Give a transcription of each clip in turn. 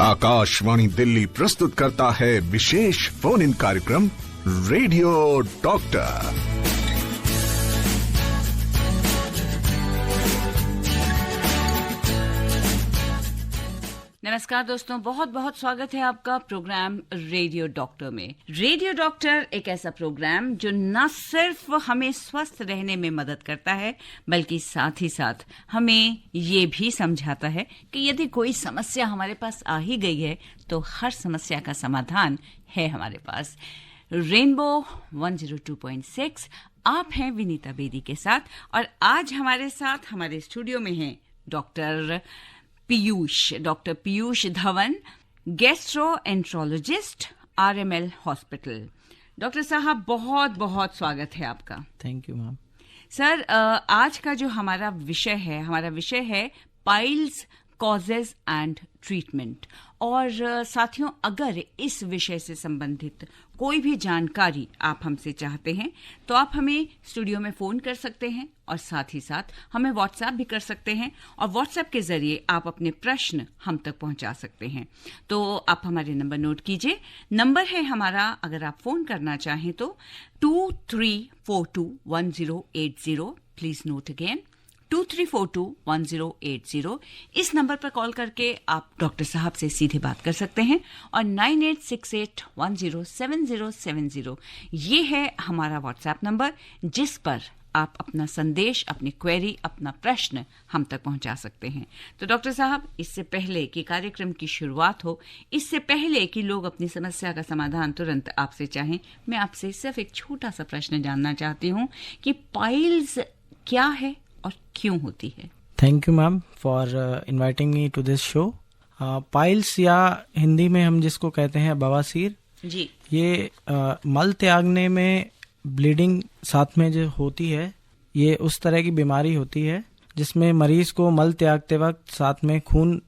आकाशवाणी दिल्ली प्रस्तुत करता है विशेष फोन इन कार्यक्रम रेडियो डॉक्टर। नमस्कार दोस्तों, बहुत बहुत स्वागत है आपका प्रोग्राम रेडियो डॉक्टर में। रेडियो डॉक्टर एक ऐसा प्रोग्राम जो न सिर्फ हमें स्वस्थ रहने में मदद करता है, बल्कि साथ ही साथ हमें ये भी समझाता है कि यदि कोई समस्या हमारे पास आ ही गई है तो हर समस्या का समाधान है हमारे पास। रेनबो 102.6, आप हैं विनीता बेदी के साथ, और आज हमारे साथ हमारे स्टूडियो में हैं doctor Piyush Dhawan, gastroenterologist, RML hospital. Doctor साहब, बहुत बहुत स्वागत है आपका। Thank you ma'am. सर, आज का जो हमारा विषय है पाइल्स, कॉजेज एंड ट्रीटमेंट। और साथियों, अगर इस विषय से संबंधित कोई भी जानकारी आप हमसे चाहते हैं तो आप हमें स्टूडियो में फ़ोन कर सकते हैं, और साथ ही साथ हमें व्हाट्सएप भी कर सकते हैं, और व्हाट्सएप के ज़रिए आप अपने प्रश्न हम तक पहुंचा सकते हैं। तो आप हमारे नंबर नोट कीजिए। नंबर है हमारा, अगर आप फ़ोन करना चाहें तो 23421080। Please note again, 23421080। इस नंबर पर कॉल करके आप डॉक्टर साहब से सीधे बात कर सकते हैं, और 9868107070 ये है हमारा व्हाट्सएप नंबर, जिस पर आप अपना संदेश, अपनी क्वेरी, अपना प्रश्न हम तक पहुंचा सकते हैं। तो डॉक्टर साहब, इससे पहले कि कार्यक्रम की शुरुआत हो, इससे पहले कि लोग अपनी समस्या का समाधान तुरंत आपसे चाहें, मैं आपसे सिर्फ एक छोटा सा प्रश्न जानना चाहती हूँ कि पाइल्स क्या है और क्यों होती है? Thank you ma'am for inviting me to this show. Piles, या हिंदी में हम जिसको कहते हैं बवासीर जी, ये मल त्यागने में ब्लीडिंग साथ में जो होती है, ये उस तरह की बीमारी होती है जिसमें मरीज को मल त्यागते वक्त साथ में खून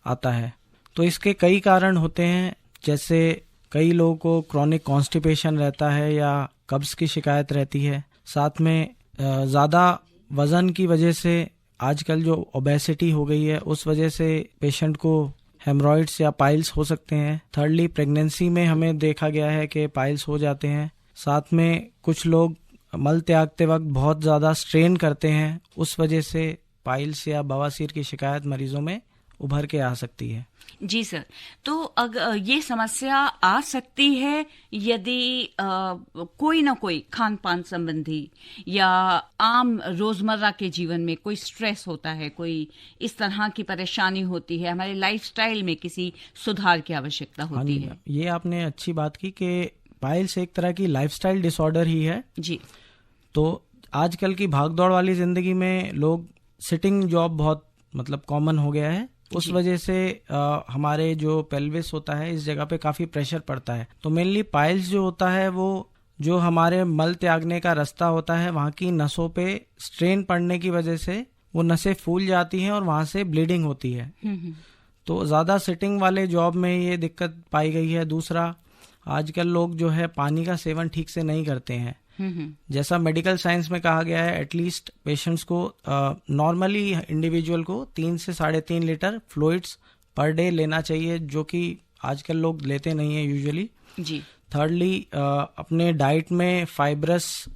आता है। तो इसके कई कारण होते हैं, जैसे कई लोगों को क्रॉनिक कॉन्स्टिपेशन रहता है या कब्ज की शिकायत रहती है। साथ में ज़्यादा वजन की वजह से, आजकल जो ओबेसिटी हो गई है, उस वजह से पेशेंट को हेमरॉइड्स या पाइल्स हो सकते हैं। थर्डली, प्रेगनेंसी में हमें देखा गया है कि पाइल्स हो जाते हैं। साथ में कुछ लोग मल त्यागते वक्त बहुत ज़्यादा स्ट्रेन करते हैं, उस वजह से पाइल्स या बवासीर की शिकायत मरीजों में उभर के आ सकती है। जी सर, तो अगर ये समस्या आ सकती है यदि कोई ना कोई खान पान संबंधी या आम रोजमर्रा के जीवन में कोई स्ट्रेस होता है, कोई इस तरह की परेशानी होती है, हमारे लाइफस्टाइल में किसी सुधार की आवश्यकता होती है। ये आपने अच्छी बात की कि पाइल्स एक तरह की लाइफस्टाइल डिसऑर्डर ही है जी। तो आजकल की भागदौड़ वाली जिंदगी में लोग सिटिंग जॉब बहुत कॉमन हो गया है। उस वजह से हमारे जो पेल्विस होता है, इस जगह पे काफी प्रेशर पड़ता है। तो मेनली पाइल्स जो होता है, वो जो हमारे मल त्यागने का रास्ता होता है, वहाँ की नसों पे स्ट्रेन पड़ने की वजह से वो नसें फूल जाती हैं और वहाँ से ब्लीडिंग होती है। तो ज्यादा सिटिंग वाले जॉब में ये दिक्कत पाई गई है। दूसरा, आजकल लोग जो है पानी का सेवन ठीक से नहीं करते हैं। जैसा मेडिकल साइंस में कहा गया है, एटलीस्ट पेशेंट्स को नॉर्मली इंडिविजुअल को 3 से 3.5 लीटर फ्लूइड्स पर डे लेना चाहिए, जो कि आजकल लोग लेते नहीं है यूजुअली जी। थर्डली, अपने डाइट में fibrous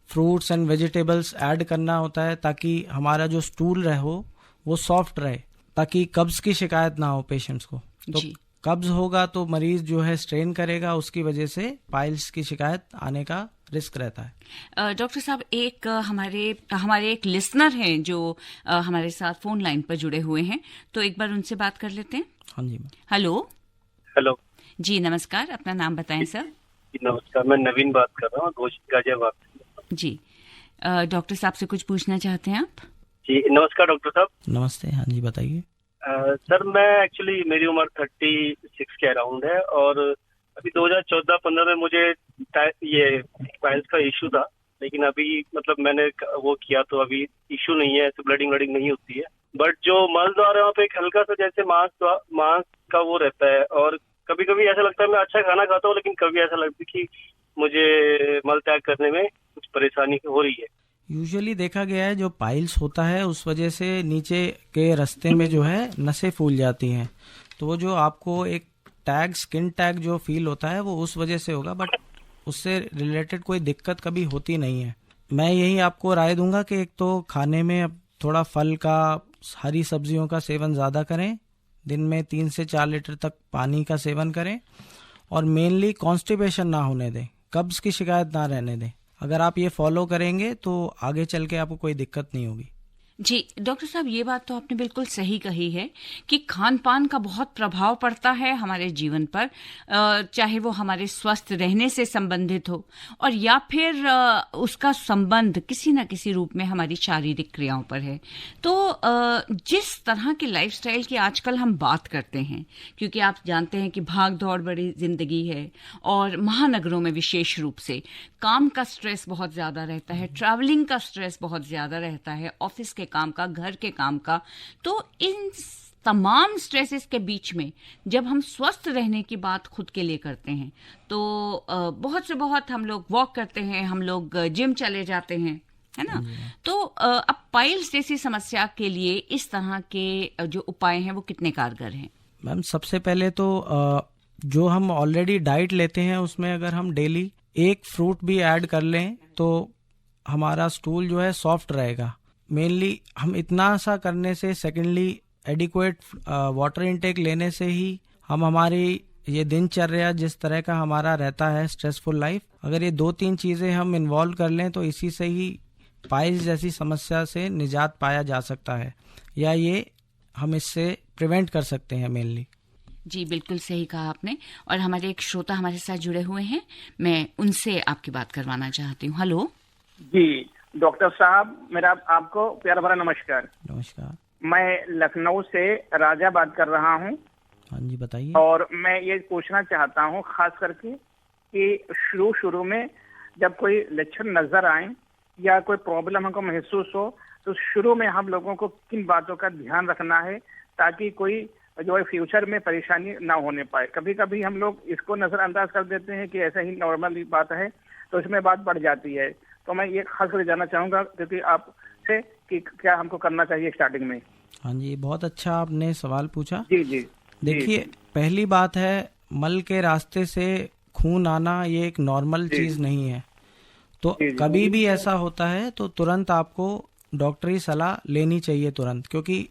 fruits and vegetables add करना होता है, ताकि हमारा जो स्टूल रहे वो सॉफ्ट रहे, ताकि कब्ज की शिकायत ना हो पेशेंट्स को। तो कब्ज होगा तो मरीज जो है स्ट्रेन करेगा, उसकी वजह से पाइल्स की शिकायत आने का रिस्क रहता है। डॉक्टर साहब, एक हमारे एक लिसनर हैं जो हमारे साथ फोन लाइन पर जुड़े हुए हैं, तो एक बार उनसे बात कर लेते हैं। हाँ जी। हेलो जी, नमस्कार, अपना नाम बताएं सर। नमस्कार, मैं नवीन बात कर रहा हूँ, गाजियाबाद जी। डॉक्टर साहब से कुछ पूछना चाहते हैं आप? जी, नमस्कार डॉक्टर साहब। नमस्ते, हाँ जी बताइए। सर, मैं एक्चुअली, मेरी उम्र 36 के अराउंड है, और अभी 2014-15 में मुझे ये पाइल्स का इशू था, लेकिन अभी मैंने वो किया तो अभी इशू नहीं है, ऐसे ब्लीडिंग नहीं होती है। बट जो मल द्वार है वहाँ पे एक हल्का सा जैसे मांस का वो रहता है, और कभी कभी ऐसा लगता है मैं अच्छा खाना खाता हूँ, लेकिन कभी ऐसा लगता है कि मुझे मल त्याग करने में कुछ परेशानी हो रही है। यूजुअली देखा गया है जो पाइल्स होता है उस वजह से नीचे के रास्ते में जो है नसें फूल जाती हैं, तो वो जो आपको एक टैग, स्किन टैग जो फील होता है वो उस वजह से होगा, बट उससे रिलेटेड कोई दिक्कत कभी होती नहीं है। मैं यही आपको राय दूंगा कि एक तो खाने में अब थोड़ा फल का, हरी सब्जियों का सेवन ज़्यादा करें, दिन में 3 से 4 लीटर तक पानी का सेवन करें, और मेनली कॉन्स्टिपेशन ना होने दें, कब्ज की शिकायत ना रहने दें। अगर आप ये फॉलो करेंगे तो आगे चल के आपको कोई दिक्कत नहीं होगी। जी डॉक्टर साहब, ये बात तो आपने बिल्कुल सही कही है कि खान पान का बहुत प्रभाव पड़ता है हमारे जीवन पर, चाहे वो हमारे स्वस्थ रहने से संबंधित हो और या फिर उसका संबंध किसी न किसी रूप में हमारी शारीरिक क्रियाओं पर है। तो जिस तरह की लाइफस्टाइल की आजकल हम बात करते हैं, क्योंकि आप जानते हैं कि भाग दौड़ बड़ी जिंदगी है और महानगरों में विशेष रूप से काम का स्ट्रेस बहुत ज्यादा रहता है, ट्रैवलिंग का स्ट्रेस बहुत ज्यादा रहता है, ऑफिस के काम का, घर के काम का। तो इन तमाम स्ट्रेसेस के बीच में जब हम स्वस्थ रहने की बात खुद के लिए करते हैं तो बहुत से बहुत हम लोग वॉक करते हैं, हम लोग जिम चले जाते हैं, है ना। तो अब पाइल्स जैसी समस्या के लिए इस तरह के जो उपाय हैं वो कितने कारगर हैं? मैम, सबसे पहले तो जो हम ऑलरेडी डाइट लेते हैं उसमें अगर हम डेली एक फ्रूट भी ऐड कर लें तो हमारा स्टूल जो है सॉफ्ट रहेगा। मेनली हम इतना सा करने से, सेकेंडली एडिक्वेट वाटर इनटेक लेने से ही हम हमारी ये दिनचर्या जिस तरह का हमारा रहता है स्ट्रेसफुल लाइफ, अगर ये 2-3 चीज़ें हम इन्वॉल्व कर लें तो इसी से ही पाइल्स जैसी समस्या से निजात पाया जा सकता है, या ये हम इससे प्रिवेंट कर सकते हैं मेनली। जी बिल्कुल सही कहा आपने। और हमारे एक श्रोता हमारे साथ जुड़े हुए हैं, मैं उनसे आपकी बात करवाना चाहती हूँ। हेलो जी डॉक्टर साहब, मेरा आपको प्यारा भरा नमस्कार। नमस्कार। मैं लखनऊ से राजा बात कर रहा हूँ। हाँ जी, बताइए। और मैं ये पूछना चाहता हूँ खास करके कि शुरू में जब कोई लक्षण नजर आए या कोई प्रॉब्लम हमको महसूस हो तो शुरू में हम लोगों को किन बातों का ध्यान रखना है ताकि कोई जो है फ्यूचर में परेशानी ना होने पाए। कभी कभी हम लोग इसको नजरअंदाज कर देते हैं कि ऐसा ही नॉर्मल बात है, तो इसमें बात बढ़ जाती है। तो मैं ये खास कर जानना चाहूंगा क्योंकि आपसे कि क्या हमको करना चाहिए स्टार्टिंग में। हाँ जी, बहुत अच्छा आपने सवाल पूछा। जी जी। देखिए, पहली बात है, मल के रास्ते से खून आना ये एक नॉर्मल चीज नहीं है। तो कभी भी ऐसा होता है तो तुरंत आपको डॉक्टरी सलाह लेनी चाहिए तुरंत, क्योंकि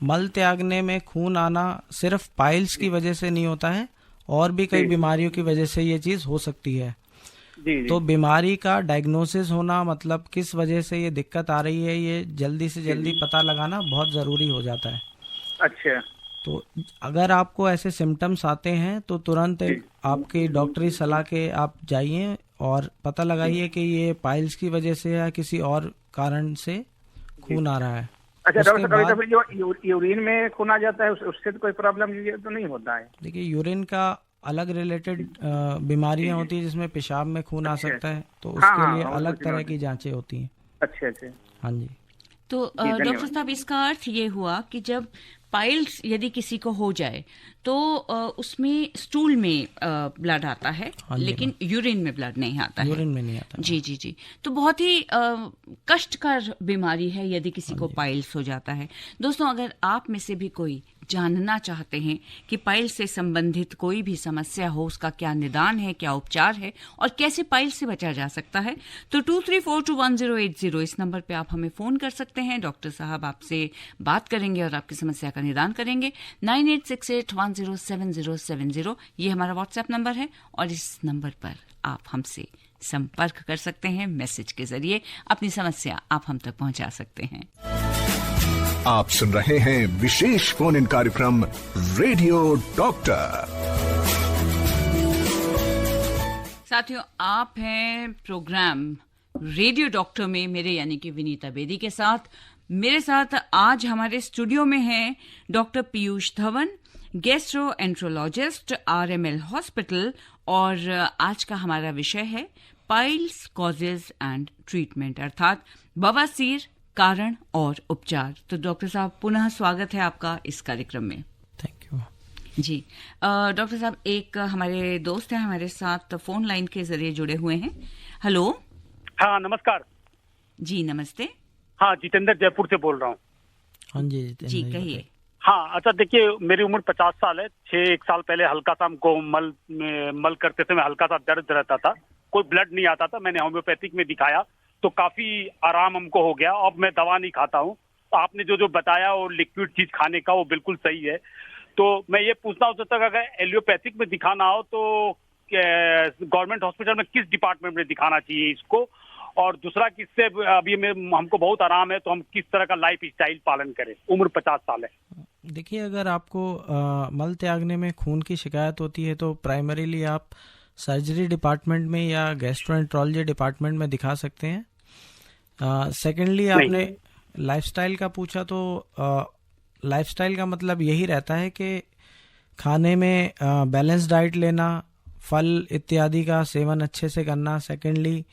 मल त्यागने में खून आना सिर्फ पाइल्स की वजह से नहीं होता है, और भी कई बीमारियों की वजह से ये चीज हो सकती है। तो बीमारी का डायग्नोसिस होना, मतलब किस वजह से ये दिक्कत आ रही है, ये जल्दी से जल्दी पता लगाना बहुत जरूरी हो जाता है। अच्छा। तो अगर आपको ऐसे सिम्टम्स आते हैं तो तुरंत आपकी डॉक्टरी सलाह के आप जाइए और पता लगाइए कि ये पाइल्स की वजह से या किसी और कारण से खून आ रहा है। अच्छा डॉक्टर, कभी-कभी जो यूरिन में खून आ जाता है उससे तो कोई प्रॉब्लम तो नहीं होता है? देखिए, यूरिन का अलग रिलेटेड बीमारियां होती है जिसमें पेशाब में खून आ सकता है, तो उसके लिए अलग तरह की जांचें होती हैं। अच्छा अच्छा। हाँ जी। तो डॉक्टर साहब, इसका अर्थ ये हुआ कि जब पाइल्स यदि किसी को हो जाए तो उसमें स्टूल में ब्लड आता है, लेकिन यूरिन में ब्लड नहीं आता है। यूरिन में नहीं आता। जी जी जी। तो बहुत ही कष्टकर बीमारी है यदि किसी को पाइल्स हो जाता है। दोस्तों, अगर आप में से भी कोई जानना चाहते हैं कि पाइल्स से संबंधित कोई भी समस्या हो, उसका क्या निदान है, क्या उपचार है और कैसे पाइल्स से बचा जा सकता है, तो 23421080 इस नंबर पे आप हमें फोन कर सकते हैं। डॉक्टर साहब आपसे बात करेंगे और आपकी समस्या का निदान करेंगे। 9868107070 ये हमारा व्हाट्सएप नंबर है और इस नंबर पर आप हमसे संपर्क कर सकते हैं। मैसेज के जरिए अपनी समस्या आप हम तक पहुंचा सकते हैं। आप सुन रहे हैं विशेष फोन इन कार्यक्रम रेडियो डॉक्टर। साथियों, आप हैं प्रोग्राम रेडियो डॉक्टर में मेरे यानी कि विनीता बेदी के साथ। मेरे साथ आज हमारे स्टूडियो में हैं doctor Piyush Dhawan, gastroenterologist, RML hospital, और आज का हमारा विषय है पाइल्स कॉजेज एंड ट्रीटमेंट, अर्थात बवासीर, कारण और उपचार। तो डॉक्टर साहब, पुनः स्वागत है आपका इस कार्यक्रम में। Thank you ji. डॉक्टर साहब, एक हमारे दोस्त हैं हमारे साथ फोन लाइन के जरिए जुड़े हुए हैं। हेलो। हाँ नमस्कार। जी नमस्ते। हाँ, जितेंद्र जयपुर से बोल रहा हूँ। हाँ जी जी कहिए। हाँ, अच्छा देखिए, मेरी उम्र 50 साल है। 1 साल पहले हल्का सा हमको मल करते थे, मैं हल्का सा दर्द रहता था, कोई ब्लड नहीं आता था। मैंने होम्योपैथिक में दिखाया तो काफी आराम हमको हो गया। अब मैं दवा नहीं खाता हूँ। आपने जो बताया और लिक्विड चीज खाने का, वो बिल्कुल सही है। तो मैं ये पूछना हो सकता है, अगर एलियोपैथिक में दिखाना हो तो गवर्नमेंट हॉस्पिटल में किस डिपार्टमेंट में दिखाना चाहिए इसको, और दूसरा किससे अभी हमको बहुत आराम है तो हम किस तरह का लाइफ स्टाइल पालन करें? उम्र 50 साल है। देखिए, अगर आपको मल त्यागने में खून की शिकायत होती है तो प्राइमरीली आप सर्जरी डिपार्टमेंट में या गैस्ट्रोएंट्रोलॉजी डिपार्टमेंट में दिखा सकते हैं। सेकेंडली आपने लाइफस्टाइल का पूछा, तो लाइफस्टाइल का मतलब यही रहता है कि खाने में बैलेंस डाइट लेना, फल इत्यादि का सेवन अच्छे से करना। सेकेंडली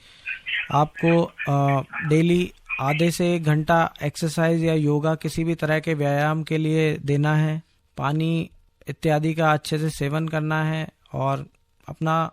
आपको डेली आधे से 1 घंटा एक्सरसाइज या योगा किसी भी तरह के व्यायाम के लिए देना है। पानी इत्यादि का अच्छे से सेवन करना है और अपना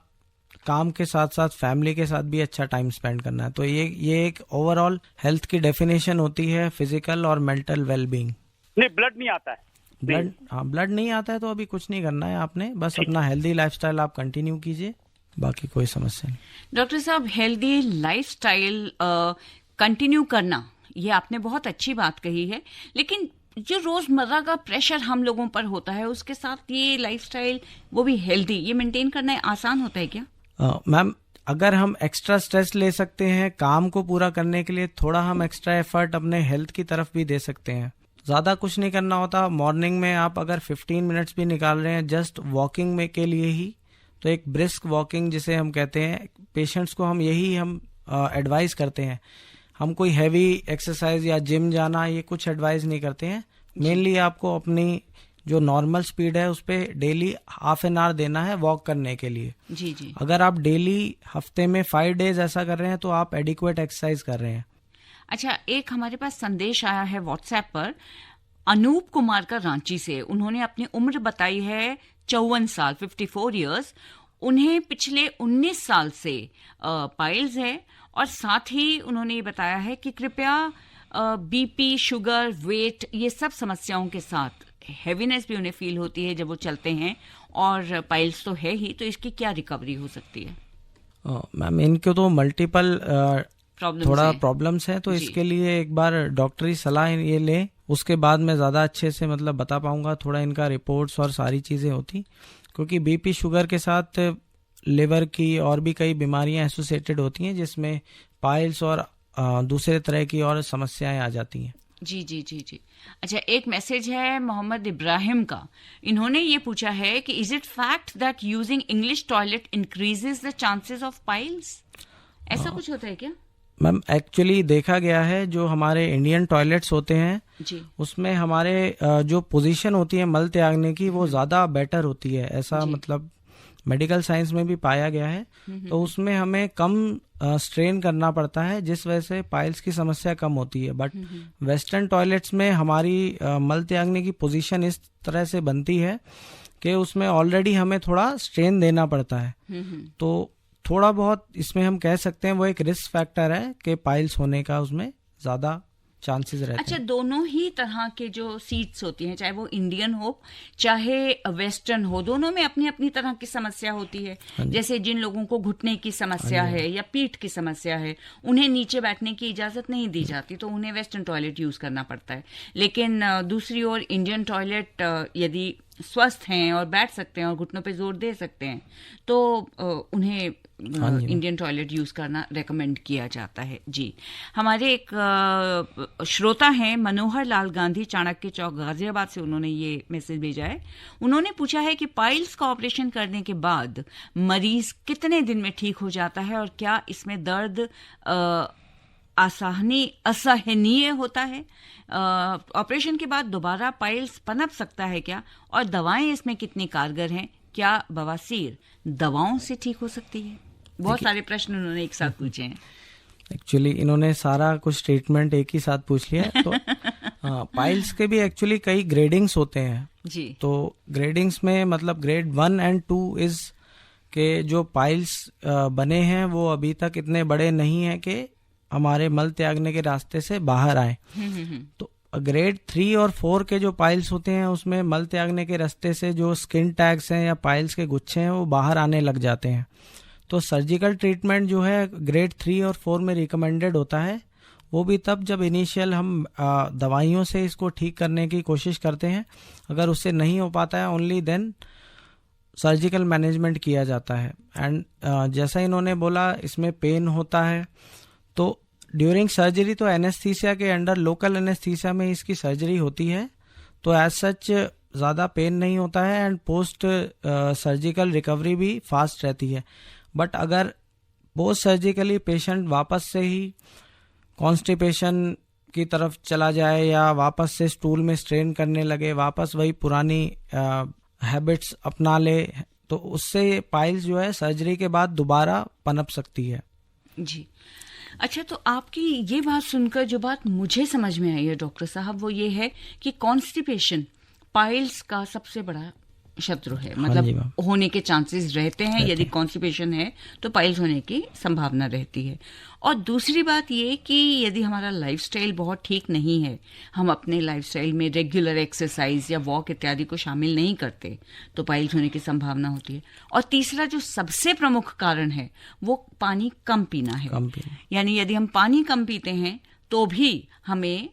काम के साथ साथ फैमिली के साथ भी अच्छा टाइम स्पेंड करना है। तो ये एक ओवरऑल हेल्थ की डेफिनेशन होती है, फिजिकल और मेंटल वेलबींग। नहीं, ब्लड नहीं आता है। ब्लड नहीं आता है तो अभी कुछ नहीं करना है आपने, बस अपना हेल्दी लाइफस्टाइल आप कंटिन्यू कीजिए, बाकी कोई समस्या नहीं। डॉक्टर साहब, हेल्दी लाइफस्टाइल कंटिन्यू करना, ये आपने बहुत अच्छी बात कही है, लेकिन जो रोजमर्रा का प्रेशर हम लोगों पर होता है, उसके साथ ये लाइफस्टाइल, वो भी हेल्दी, ये मेंटेन करना आसान होता है क्या? मैम, अगर हम एक्स्ट्रा स्ट्रेस ले सकते हैं काम को पूरा करने के लिए, थोड़ा हम एक्स्ट्रा एफर्ट अपने हेल्थ की तरफ भी दे सकते हैं। ज़्यादा कुछ नहीं करना होता। मॉर्निंग में आप अगर 15 मिनट्स भी निकाल रहे हैं जस्ट वॉकिंग में के लिए ही, तो एक ब्रिस्क वॉकिंग जिसे हम कहते हैं, पेशेंट्स को हम एडवाइस करते हैं। हम कोई हैवी एक्सरसाइज या जिम जाना, ये कुछ एडवाइस नहीं करते हैं। मेनली आपको अपनी जो नॉर्मल स्पीड है उस पर डेली ½ एन आवर देना है वॉक करने के लिए। जी जी। अगर आप डेली हफ्ते में 5 डेज ऐसा कर रहे हैं तो आप एडिक्वेट एक्सरसाइज कर रहे हैं। अच्छा, एक हमारे पास संदेश आया है व्हाट्सएप पर अनूप कुमार का, रांची से। उन्होंने अपनी उम्र बताई है 54 साल, 54 इयर्स। उन्हें पिछले 19 साल से पाइल्स है, और साथ ही उन्होंने ये बताया है कि कृपया बीपी, शुगर, वेट, ये सब समस्याओं के साथ हैवीनेस भी उन्हें फील होती है जब वो चलते हैं, और पाइल्स तो है ही, तो इसकी क्या रिकवरी हो सकती है? मैम, इनको तो मल्टीपल प्रॉब्लम्स हैं, तो जी। इसके लिए एक बार डॉक्टरी सलाह ये लें, उसके बाद मैं ज़्यादा अच्छे से बता पाऊंगा। थोड़ा इनका रिपोर्ट्स और सारी चीज़ें होती, क्योंकि बीपी शुगर के साथ लिवर की और भी कई बीमारियां एसोसिएटेड होती हैं, जिसमें पाइल्स और दूसरे तरह की और समस्याएं आ जाती हैं। जी जी जी जी। अच्छा, एक मैसेज है मोहम्मद इब्राहिम का। इन्होंने ये पूछा है कि is it fact that using English toilet increases the chances of piles? ऐसा कुछ होता है क्या? मैम, एक्चुअली देखा गया है, जो हमारे इंडियन टॉयलेट्स होते हैं जी, उसमें हमारे जो पोजीशन होती है मल त्यागने की, वो ज़्यादा बेटर होती है। ऐसा मेडिकल साइंस में भी पाया गया है। तो उसमें हमें कम स्ट्रेन करना पड़ता है, जिस वजह से पाइल्स की समस्या कम होती है। बट वेस्टर्न टॉयलेट्स में हमारी मल त्यागने की पोजीशन इस तरह से बनती है कि उसमें ऑलरेडी हमें थोड़ा स्ट्रेन देना पड़ता है। तो थोड़ा बहुत इसमें हम कह सकते हैं वो एक रिस्क फैक्टर है कि पाइल्स होने का उसमें ज्यादा चांसेस रहते हैं। अच्छा, दोनों ही तरह के जो सीट्स होती हैं, चाहे वो इंडियन हो चाहे वेस्टर्न हो, दोनों में अपनी अपनी तरह की समस्या होती है। जैसे जिन लोगों को घुटने की समस्या है या पीठ की समस्या है, उन्हें नीचे बैठने की इजाजत नहीं दी जाती, तो उन्हें वेस्टर्न टॉयलेट यूज करना पड़ता है। लेकिन दूसरी ओर इंडियन टॉयलेट यदि स्वस्थ हैं और बैठ सकते हैं और घुटनों पे जोर दे सकते हैं, तो उन्हें इंडियन टॉयलेट यूज करना रेकमेंड किया जाता है। जी, हमारे एक श्रोता हैं मनोहर लाल गांधी, चाणक्य चौक, गाजियाबाद से। उन्होंने ये मैसेज भेजा है। उन्होंने पूछा है कि पाइल्स का ऑपरेशन करने के बाद मरीज कितने दिन में ठीक हो जाता है, और क्या इसमें दर्द असहनीय होता है? ऑपरेशन के बाद दोबारा पाइल्स पनप सकता है क्या, और दवाएं इसमें कितनी कारगर हैं? क्या बवासीर दवाओं से ठीक हो सकती है? बहुत सारे प्रश्न उन्होंने एक साथ पूछे हैं। एक्चुअली इन्होंने सारा कुछ ट्रीटमेंट एक ही साथ पूछ लिया है। तो पाइल्स के भी एक्चुअली कई ग्रेडिंग्स होते हैं जी। तो ग्रेडिंग्स में ग्रेड 1 और 2 इज के जो पाइल्स बने हैं वो अभी तक इतने बड़े नहीं हैं कि हमारे मल त्यागने के रास्ते से बाहर आए। तो ग्रेड 3 और 4 के जो पाइल्स होते हैं उसमें मल त्यागने के रास्ते से जो स्किन टैग्स हैं या पाइल्स के गुच्छे हैं वो बाहर आने लग जाते हैं। तो सर्जिकल ट्रीटमेंट जो है ग्रेड 3 और 4 में रिकमेंडेड होता है, वो भी तब जब इनिशियल हम दवाइयों से इसको ठीक करने की कोशिश करते हैं। अगर उससे नहीं हो पाता है ओनली देन सर्जिकल मैनेजमेंट किया जाता है। एंड जैसा इन्होंने बोला इसमें पेन होता है, तो ड्यूरिंग सर्जरी तो एनेस्थीसिया के अंडर लोकल एनेस्थीसिया में इसकी सर्जरी होती है, तो एज सच ज़्यादा पेन नहीं होता है एंड पोस्ट सर्जिकल रिकवरी भी फास्ट रहती है। बट अगर पोस्ट सर्जिकली पेशेंट वापस से ही कॉन्स्टिपेशन की तरफ चला जाए या वापस से स्टूल में स्ट्रेन करने लगे, वापस वही पुरानी हैबिट्स अपना ले, तो उससे पाइल्स जो है सर्जरी के बाद दोबारा पनप सकती है। जी, अच्छा, तो आपकी ये बात सुनकर जो बात मुझे समझ में आई है डॉक्टर साहब, वो ये है कि कॉन्स्टिपेशन पाइल्स का सबसे बड़ा शत्रु है, मतलब होने के चांसेस रहते हैं। यदि कॉन्स्टिपेशन है तो पाइल्स होने की संभावना रहती है। और दूसरी बात ये कि यदि हमारा लाइफस्टाइल बहुत ठीक नहीं है, हम अपने लाइफस्टाइल में रेगुलर एक्सरसाइज या वॉक इत्यादि को शामिल नहीं करते, तो पाइल्स होने की संभावना होती है। और तीसरा जो सबसे प्रमुख कारण है वो पानी कम पीना है। यानी यदि हम पानी कम पीते हैं तो भी हमें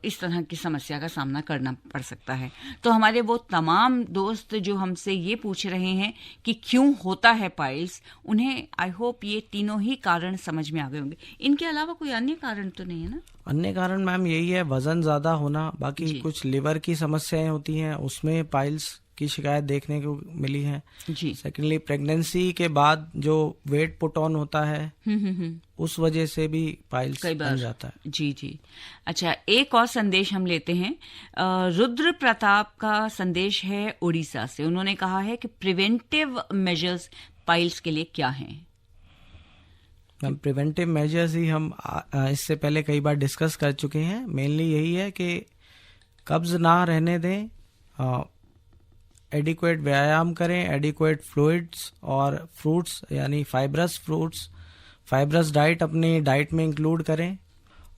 इस तरह की समस्या का सामना करना पड़ सकता है। तो हमारे वो तमाम दोस्त जो हमसे ये पूछ रहे हैं कि क्यों होता है पाइल्स, उन्हें आई होप ये तीनों ही कारण समझ में आ गए होंगे। इनके अलावा कोई अन्य कारण तो नहीं है ना? अन्य कारण मैम यही है, वजन ज्यादा होना, बाकी कुछ लिवर की समस्याएं होती हैं, उसमें पाइल्स की शिकायत देखने को मिली है जी। सेकेंडली प्रेगनेंसी के बाद जो वेट पुट ऑन होता है उस वजह से भी पाइल्स बन जाता है। जी जी। अच्छा, एक और संदेश हम लेते हैं। रुद्र प्रताप का संदेश है उड़ीसा से। उन्होंने कहा है कि प्रिवेंटिव मेजर्स पाइल्स के लिए क्या हैं? मैम, प्रिवेंटिव मेजर्स ही हम इससे पहले कई बार डिस्कस कर चुके हैं। मेनली यही है कि कब्ज ना रहने दें, एडिक्वेट व्यायाम करें, एडिक्वेट फ्लूइड्स और फ्रूट्स यानी फाइब्रस फ्रूट्स, फाइब्रस डाइट अपनी डाइट में इंक्लूड करें।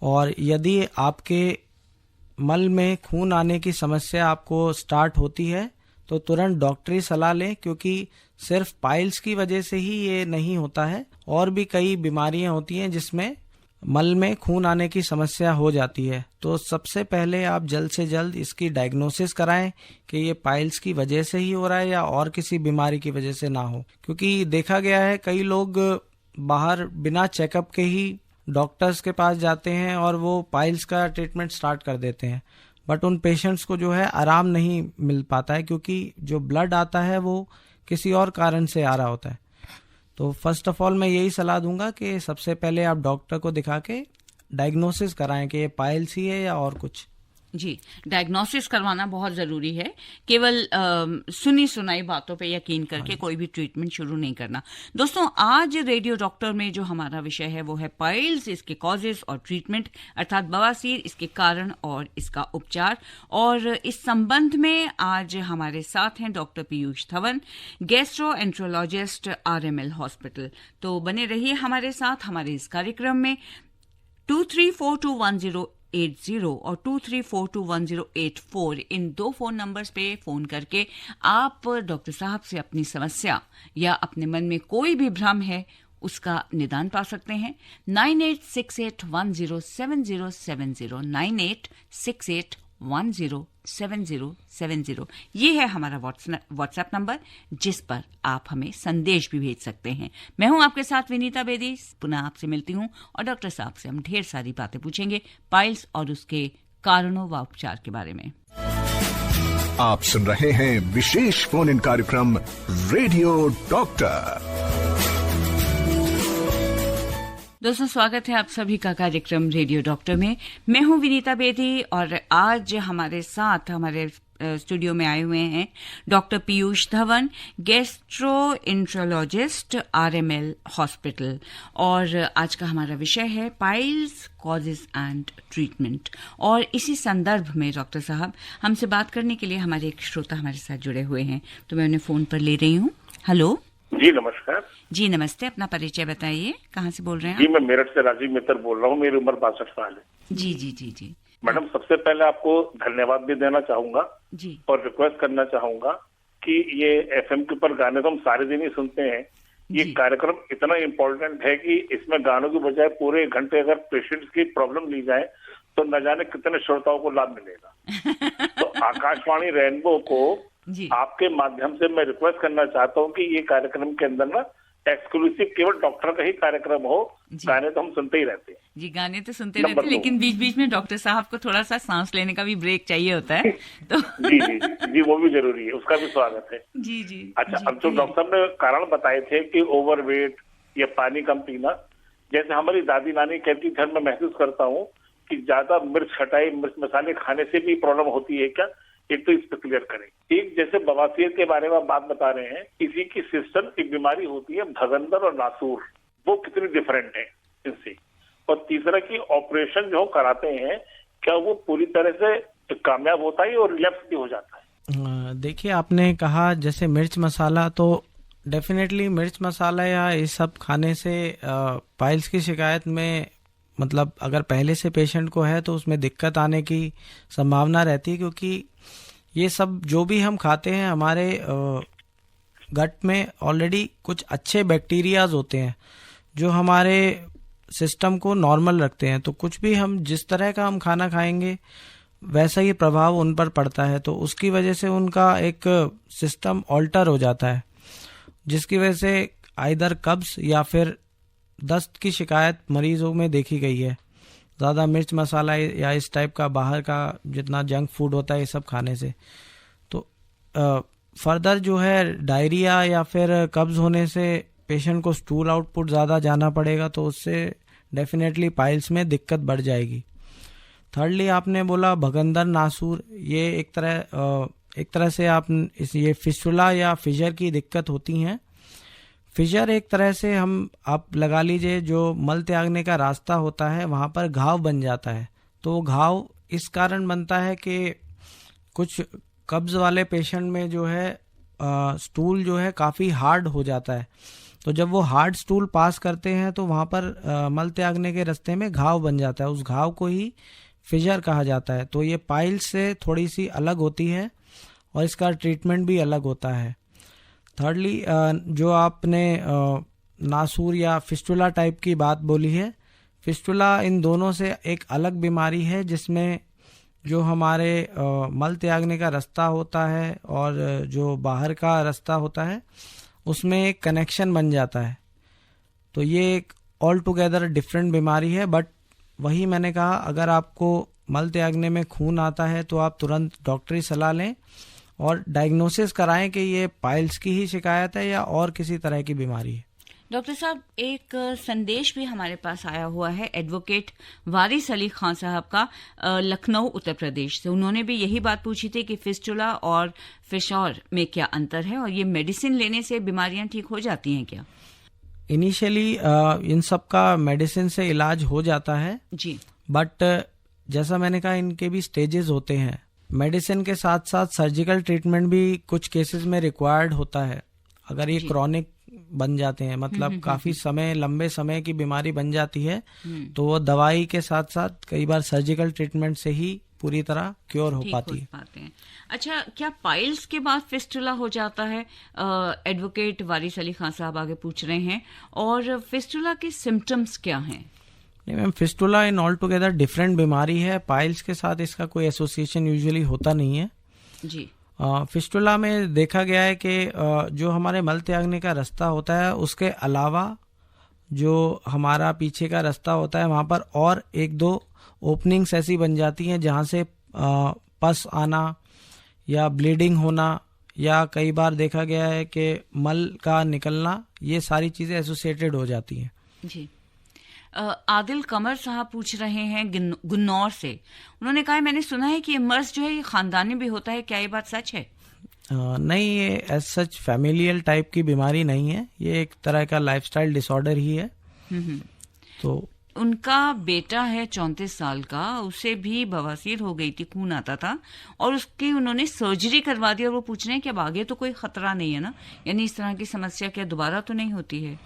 और यदि आपके मल में खून आने की समस्या आपको स्टार्ट होती है तो तुरंत डॉक्टरी सलाह लें, क्योंकि सिर्फ पाइल्स की वजह से ही ये नहीं होता है, और भी कई बीमारियां होती हैं जिसमें मल में खून आने की समस्या हो जाती है। तो सबसे पहले आप जल्द से जल्द इसकी डायग्नोसिस कराएं कि ये पाइल्स की वजह से ही हो रहा है या और किसी बीमारी की वजह से ना हो। क्योंकि देखा गया है कई लोग बाहर बिना चेकअप के ही डॉक्टर्स के पास जाते हैं और वो पाइल्स का ट्रीटमेंट स्टार्ट कर देते हैं, बट उन पेशेंट्स को जो है आराम नहीं मिल पाता है, क्योंकि जो ब्लड आता है वो किसी और कारण से आ रहा होता है। तो फर्स्ट ऑफ ऑल मैं यही सलाह दूंगा कि सबसे पहले आप डॉक्टर को दिखा के डायग्नोसिस कराएं कि ये पाइल्स ही है या और कुछ। जी, डायग्नोसिस करवाना बहुत जरूरी है। केवल सुनी सुनाई बातों पे यकीन करके कोई भी ट्रीटमेंट शुरू नहीं करना। दोस्तों, आज रेडियो डॉक्टर में जो हमारा विषय है वो है पाइल्स, इसके कॉजेस और ट्रीटमेंट, अर्थात बवासीर, इसके कारण और इसका उपचार। और इस संबंध में आज हमारे साथ हैं doctor Piyush Dhawan, gastroenterologist, RML hospital. तो बने रहिए हमारे साथ हमारे इस कार्यक्रम में। 23421080 और 23421084 इन 2 फोन नंबर्स पे फोन करके आप डॉक्टर साहब से अपनी समस्या या अपने मन में कोई भी भ्रम है उसका निदान पा सकते हैं। 9868107070 9868107070 ये है हमारा व्हाट्सएप नंबर, जिस पर आप हमें संदेश भी भेज सकते हैं। मैं हूं आपके साथ विनीता बेदी, पुनः आपसे मिलती हूं और डॉक्टर साहब से हम ढेर सारी बातें पूछेंगे पाइल्स और उसके कारणों व उपचार के बारे में। आप सुन रहे हैं विशेष फोन इन कार्यक्रम रेडियो डॉक्टर। दोस्तों, स्वागत है आप सभी का कार्यक्रम रेडियो डॉक्टर में। मैं हूं विनीता बेदी और आज हमारे साथ हमारे स्टूडियो में आए हुए हैं doctor Piyush Dhawan, gastroenterologist, RML hospital. और आज का हमारा विषय है पाइल्स, कॉजेस एंड ट्रीटमेंट। और इसी संदर्भ में डॉक्टर साहब हमसे बात करने के लिए हमारे एक श्रोता हमारे साथ जुड़े हुए हैं, तो मैं उन्हें फोन पर ले रही हूं। हेलो जी, नमस्कार। जी नमस्ते, अपना परिचय बताइए, कहाँ से बोल रहे हैं? जी, मैं मेरठ से राजीव मित्तर बोल रहा हूँ। मेरी उम्र 62 साल है। जी जी जी जी। मैडम सबसे पहले आपको धन्यवाद भी देना चाहूंगा जी। और रिक्वेस्ट करना चाहूंगा कि ये एफएम के ऊपर गाने तो हम सारे दिन ही सुनते हैं, ये जी। कार्यक्रम इतना इम्पोर्टेंट है कि इसमें गानों की बजाय पूरे 1 घंटे अगर पेशेंट्स की प्रॉब्लम ली जाए तो न जाने कितने श्रोताओं को लाभ मिलेगा। तो आकाशवाणी रेनबो को जी। आपके माध्यम से मैं रिक्वेस्ट करना चाहता हूँ कि ये कार्यक्रम के अंदर ना एक्सक्लूसिव केवल डॉक्टर का ही कार्यक्रम हो। जी। गाने तो हम सुनते ही रहते हैं जी, गाने तो सुनते नंबर रहते हैं, 2। लेकिन बीच बीच में डॉक्टर साहब को थोड़ा सा सांस लेने का भी ब्रेक चाहिए होता है तो जी जी जी जी, वो भी जरूरी है, उसका भी स्वागत है। जी जी। अच्छा, जी, अब जो डॉक्टर साहब ने कारण बताए थे कि ओवरवेट या पानी कम पीना, जैसे हमारी दादी नानी कहती थी, मैं महसूस करता हूँ कि ज्यादा मिर्च खटाई मिर्च मसाले खाने से भी प्रॉब्लम होती है क्या, एक तो इस पर क्लियर करें। एक जैसे बवासीर के बारे में आप बात बता रहे हैं, किसी की सिस्टम एक बीमारी होती है भगंदर और नासूर, वो कितनी डिफरेंट है इनसे। और तीसरा कि ऑपरेशन जो कराते हैं क्या वो पूरी तरह से कामयाब होता है और रिलैप्स भी हो जाता है? देखिए, आपने कहा जैसे मिर्च मसाला, तो डेफिनेटली मिर्च मसाला या ये सब खाने से पाइल्स की शिकायत में मतलब अगर पहले से पेशेंट को है तो उसमें दिक्कत आने की संभावना रहती है, क्योंकि ये सब जो भी हम खाते हैं हमारे गट में ऑलरेडी कुछ अच्छे बैक्टीरियाज होते हैं जो हमारे सिस्टम को नॉर्मल रखते हैं। तो कुछ भी हम जिस तरह का हम खाना खाएंगे वैसा ही प्रभाव उन पर पड़ता है, तो उसकी वजह से उनका एक सिस्टम ऑल्टर हो जाता है, जिसकी वजह से आइदर कब्ज या फिर दस्त की शिकायत मरीजों में देखी गई है। ज़्यादा मिर्च मसाला या इस टाइप का बाहर का जितना जंक फूड होता है ये सब खाने से, तो फर्दर जो है डायरिया या फिर कब्ज होने से पेशेंट को स्टूल आउटपुट ज़्यादा जाना पड़ेगा, तो उससे डेफिनेटली पाइल्स में दिक्कत बढ़ जाएगी। थर्डली आपने बोला भगंदर नासूर, ये एक तरह से आप ये फिस्टुला या फिशर की दिक्कत होती हैं। फिशर एक तरह से आप लगा लीजिए जो मल त्यागने का रास्ता होता है वहाँ पर घाव बन जाता है। तो वो घाव इस कारण बनता है कि कुछ कब्ज वाले पेशेंट में जो है स्टूल जो है काफ़ी हार्ड हो जाता है, तो जब वो हार्ड स्टूल पास करते हैं तो वहाँ पर मल त्यागने के रास्ते में घाव बन जाता है, उस घाव को ही फिशर कहा जाता है। तो ये पाइल्स से थोड़ी सी अलग होती है और इसका ट्रीटमेंट भी अलग होता है। थर्डली जो आपने नासूर या फिस्टुला टाइप की बात बोली है, फिस्टुला इन दोनों से एक अलग बीमारी है जिसमें जो हमारे मल त्यागने का रास्ता होता है और जो बाहर का रास्ता होता है उसमें एक कनेक्शन बन जाता है। तो ये एक ऑल टुगेदर डिफरेंट बीमारी है, बट वही मैंने कहा अगर आपको मल त्यागने में खून आता है तो आप तुरंत डॉक्टरी सलाह लें और डायग्नोसिस कराएं कि ये पाइल्स की ही शिकायत है या और किसी तरह की बीमारी है। डॉक्टर साहब, एक संदेश भी हमारे पास आया हुआ है एडवोकेट वारिस अली खान साहब का, लखनऊ उत्तर प्रदेश से। उन्होंने भी यही बात पूछी थी कि फिस्टुला और फिशर में क्या अंतर है और ये मेडिसिन लेने से बीमारियां ठीक हो जाती हैं क्या? इनिशियली इन सब का मेडिसिन से इलाज हो जाता है जी, बट जैसा मैंने कहा इनके भी स्टेजेस होते हैं। मेडिसिन के साथ साथ सर्जिकल ट्रीटमेंट भी कुछ केसेस में रिक्वायर्ड होता है। अगर ये क्रॉनिक बन जाते हैं, मतलब काफी समय लंबे समय की बीमारी बन जाती है, तो वो दवाई के साथ साथ कई बार सर्जिकल ट्रीटमेंट से ही पूरी तरह क्योर हो पाती है। अच्छा, क्या पाइल्स के बाद फिस्टुला हो जाता है? एडवोकेट वारिस अली खान साहब आगे पूछ रहे हैं। और फिस्टुला के सिम्टम्स क्या हैं? नहीं ma'am, fistula in all together different बीमारी है। पाइल्स के साथ इसका कोई एसोसिएशन यूजुअली होता नहीं है जी। फिस्टुला में देखा गया है कि जो हमारे मल त्यागने का रास्ता होता है उसके अलावा जो हमारा पीछे का रास्ता होता है वहाँ पर और एक दो ओपनिंग्स ऐसी बन जाती हैं जहाँ से पस आना या ब्लीडिंग होना या कई बार देखा गया है कि मल का निकलना, ये सारी चीज़ें एसोसिएटेड हो जाती हैं जी। आदिल कमर साहब पूछ रहे हैं गुन्नौर से। उन्होंने कहा मैंने सुना है कि मर्ज जो है ये खानदानी भी होता है, क्या ये बात सच है? नहीं, ये एज सच फैमिलियल टाइप की बीमारी नहीं है, ये एक तरह का लाइफस्टाइल डिसऑर्डर ही है। तो उनका बेटा है 34 साल का, उसे भी बवासीर हो गई थी, खून आता था और उसकी उन्होंने सर्जरी करवा दी और वो पूछ रहे हैं कि अब आगे तो कोई खतरा नहीं है ना, यानी इस तरह की समस्या क्या दोबारा तो नहीं होती है?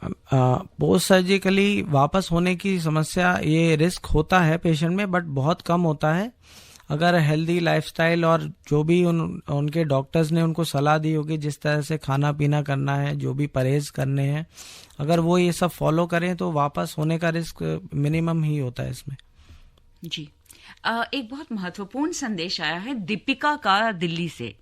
पोस्ट सर्जिकली वापस होने की समस्या, ये रिस्क होता है पेशेंट में, बट बहुत कम होता है अगर हेल्दी लाइफस्टाइल और जो भी उनके डॉक्टर्स ने उनको सलाह दी होगी, जिस तरह से खाना पीना करना है, जो भी परहेज करने हैं, अगर वो ये सब फॉलो करें तो वापस होने का रिस्क मिनिमम ही होता है इसमें। जी, एक बहुत महत्वपूर्ण संदेश आया है दीपिका का दिल्ली से।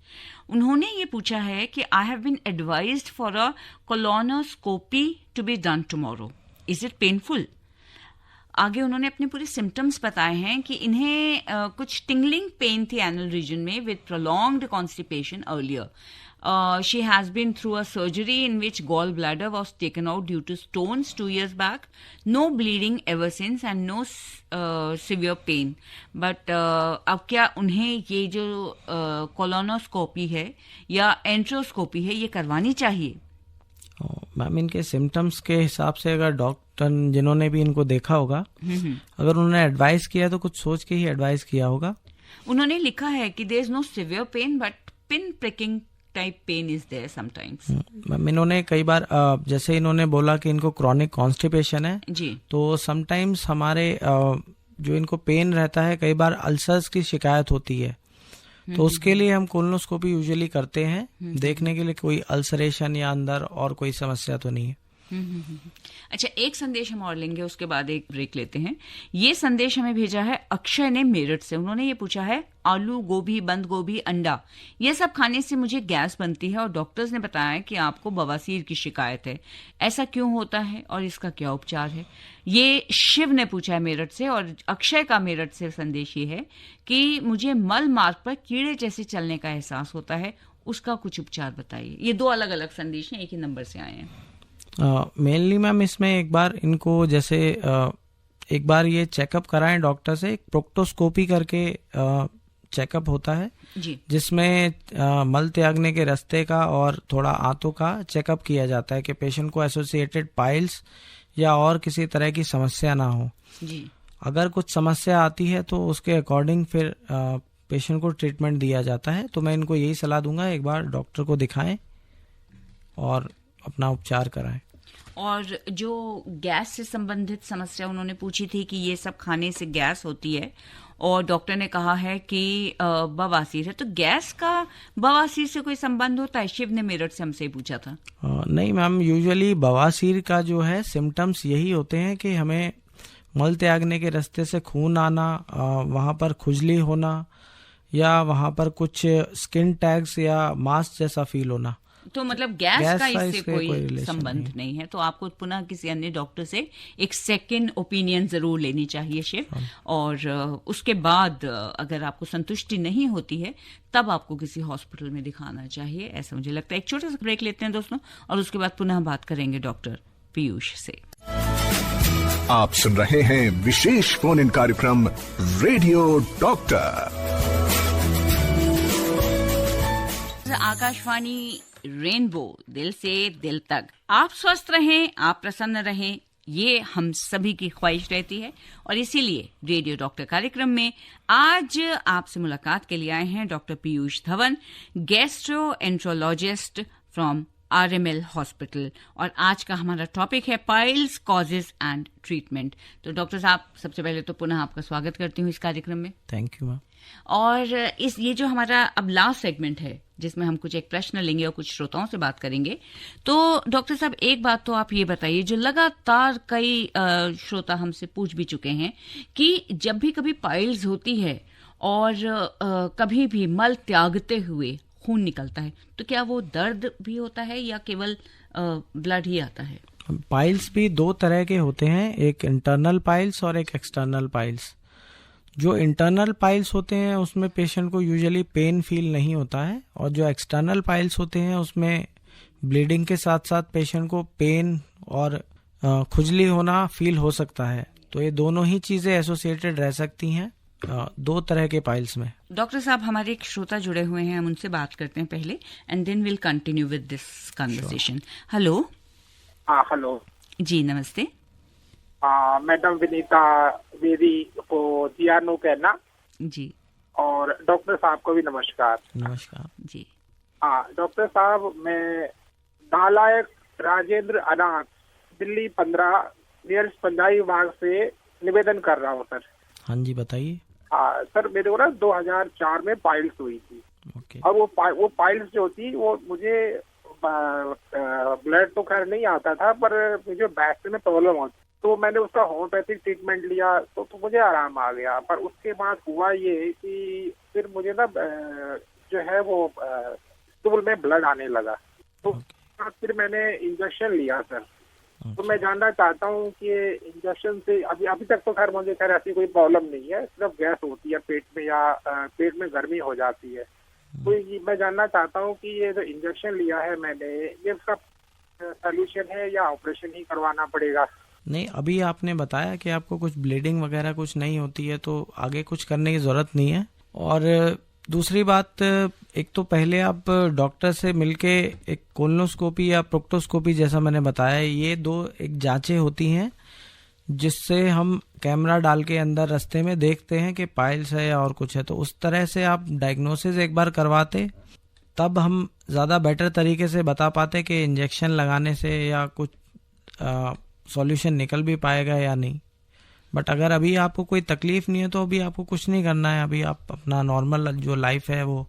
उन्होंने ये पूछा है कि I have been advised for a colonoscopy to be done tomorrow, is it painful? आगे उन्होंने अपने पूरे सिम्टम्स बताए हैं कि इन्हें कुछ टिंगलिंग पेन थी एनल रीजन में with prolonged constipation earlier. She has been through a surgery in which gallbladder was taken out due to stones 2 years back. No bleeding ever since and no severe pain. But अब क्या उन्हें ये जो colonoscopy है या एंट्रोस्कोपी है ये करवानी चाहिए? मैम, इनके सिम्टम्स के हिसाब से अगर डॉक्टर जिन्होंने भी इनको देखा होगा, अगर उन्होंने एडवाइस किया तो कुछ सोच के ही एडवाइस किया होगा. उन्होंने लिखा है कि there is no severe pain but pin pricking type pain is there sometimes. Ma'am, इन्होंने कई बार जैसे इन्होंने बोला कि इनको क्रॉनिक कॉन्स्टिपेशन है जी, तो समटाइम्स हमारे जो इनको पेन रहता है, कई बार अल्सर्स की शिकायत होती है, तो उसके लिए हम कोलोनोस्कोपी यूजुअली करते हैं, देखने के लिए कोई अल्सरेशन या अंदर और कोई समस्या तो नहीं है. अच्छा, एक संदेश हम और लेंगे, उसके बाद एक ब्रेक लेते हैं. ये संदेश हमें भेजा है अक्षय ने मेरठ से. उन्होंने ये पूछा है आलू, गोभी, बंद गोभी, अंडा ये सब खाने से मुझे गैस बनती है और डॉक्टर्स ने बताया कि आपको बवासीर की शिकायत है. ऐसा क्यों होता है और इसका क्या उपचार है? ये शिव ने पूछा है मेरठ से. और अक्षय का मेरठ से संदेश ये है कि मुझे मल मार्ग पर कीड़े जैसे चलने का एहसास होता है, उसका कुछ उपचार बताइए. ये दो अलग अलग संदेश हैं, एक ही नंबर से आए हैं. मेनली मैम इसमें एक बार इनको जैसे एक बार ये चेकअप कराएं डॉक्टर से. एक प्रोक्टोस्कोपी करके चेकअप होता है जी, जिसमें मल त्यागने के रास्ते का और थोड़ा आंतों का चेकअप किया जाता है कि पेशेंट को एसोसिएटेड पाइल्स या और किसी तरह की समस्या ना हो जी. अगर कुछ समस्या आती है तो उसके अकॉर्डिंग फिर पेशेंट को ट्रीटमेंट दिया जाता है. तो मैं इनको यही सलाह दूंगा, एक बार डॉक्टर को दिखाएं और अपना उपचार कराएं. और जो गैस से संबंधित समस्या उन्होंने पूछी थी कि ये सब खाने से गैस होती है और डॉक्टर ने कहा है कि बवासीर है, तो गैस का बवासीर से कोई संबंध होता है? शिव ने मेरठ से हमसे पूछा था. नहीं मैम, यूजुअली बवासीर का जो है सिम्टम्स यही होते हैं कि हमें मल त्यागने के रास्ते से खून आना, वहाँ पर खुजली होना या वहाँ पर कुछ स्किन टैग्स या मास जैसा फील होना. तो मतलब गैस का इससे कोई संबंध नहीं है. तो आपको पुनः किसी अन्य डॉक्टर से एक सेकंड ओपिनियन जरूर लेनी चाहिए शिव. और उसके बाद अगर आपको संतुष्टि नहीं होती है तब आपको किसी हॉस्पिटल में दिखाना चाहिए, ऐसा मुझे लगता है. एक छोटा सा ब्रेक लेते हैं दोस्तों और उसके बाद पुनः बात करेंगे डॉक्टर पीयूष से. आप सुन रहे हैं विशेष फोन इन कार्यक्रम रेडियो डॉक्टर. आकाशवाणी रेनबो, दिल से दिल तक. आप स्वस्थ रहें, आप प्रसन्न रहें, ये हम सभी की ख्वाहिश रहती है. और इसीलिए रेडियो डॉक्टर कार्यक्रम में आज आपसे मुलाकात के लिए आए हैं doctor Piyush Dhawan, gastroenterologist from RML hospital. और आज का हमारा टॉपिक है पाइल्स, कॉजेज एंड ट्रीटमेंट. तो डॉक्टर साहब, सबसे पहले तो पुनः आपका स्वागत करती हूँ इस कार्यक्रम में. Thank you ma'am. और ये जो हमारा अब लास्ट सेगमेंट है जिसमें हम कुछ एक प्रश्न लेंगे और कुछ श्रोताओं से बात करेंगे. तो डॉक्टर साहब, एक बात तो आप ये बताइए, जो लगातार कई श्रोता हमसे पूछ भी चुके हैं कि जब भी कभी पाइल्स होती है और कभी भी मल त्यागते हुए खून निकलता है, तो क्या वो दर्द भी होता है या केवल ब्लड ही आता है? पाइल्स भी दो तरह के होते हैं, एक इंटरनल पाइल्स और एक एक्सटर्नल पाइल्स. जो इंटरनल पाइल्स होते हैं उसमें पेशेंट को यूजुअली पेन फील नहीं होता है, और जो एक्सटर्नल पाइल्स होते हैं उसमें ब्लीडिंग के साथ साथ पेशेंट को पेन और खुजली होना फील हो सकता है. तो ये दोनों ही चीजें एसोसिएटेड रह सकती हैं दो तरह के पाइल्स में. डॉक्टर साहब, हमारे एक श्रोता जुड़े हुए हैं, हम उनसे बात करते हैं पहले and then will continue with this conversation. Hello. Hello जी, नमस्ते. मैडम विनीता वेदी को जियानो कहना जी. और डॉक्टर साहब को भी नमस्कार. नमस्कार जी. डॉक्टर साहब, मैं नालायक राजेंद्र अनाथ दिल्ली 15 नियर पंचायत विभाग से निवेदन कर रहा हूँ सर। हाँ जी, बताइए। हाँ सर, मेरे को ना 2004 में पाइल्स हुई थी। ओके। और वो पाइल्स जो थी वो मुझे ब्लड तो खैर नहीं आता था, पर मुझे बैक में प्रॉब्लम होती, तो मैंने उसका होम्योपैथिक ट्रीटमेंट लिया तो मुझे आराम आ गया। पर उसके बाद हुआ ये कि फिर मुझे ना जो है वो स्टूल में ब्लड आने लगा, तो फिर मैंने इंजेक्शन लिया सर। तो मैं जानना चाहता हूँ कि इंजेक्शन से अभी तक तो खैर मुझे ऐसी कोई प्रॉब्लम नहीं है, सिर्फ गैस होती है पेट में या पेट में गर्मी हो जाती है। तो मैं जानना चाहता हूँ कि ये जो इंजेक्शन लिया है मैंने, ये उसका सॉल्यूशन है या ऑपरेशन ही करवाना पड़ेगा? नहीं, अभी आपने बताया कि आपको कुछ ब्लीडिंग वगैरह कुछ नहीं होती है, तो आगे कुछ करने की जरूरत नहीं है। और दूसरी बात, एक तो पहले आप डॉक्टर से मिलके एक कोलोनोस्कोपी या प्रोक्टोस्कोपी जैसा मैंने बताया, ये दो एक जांचें होती हैं जिससे हम कैमरा डाल के अंदर रास्ते में देखते हैं कि पाइल्स है या और कुछ है। तो उस तरह से आप डायग्नोसिस एक बार करवाते, तब हम ज़्यादा बेटर तरीके से बता पाते कि इंजेक्शन लगाने से या कुछ सॉल्यूशन निकल भी पाएगा या नहीं। बट अगर अभी आपको कोई तकलीफ नहीं है तो अभी आपको कुछ नहीं करना है। अभी आप अपना नॉर्मल जो लाइफ है वो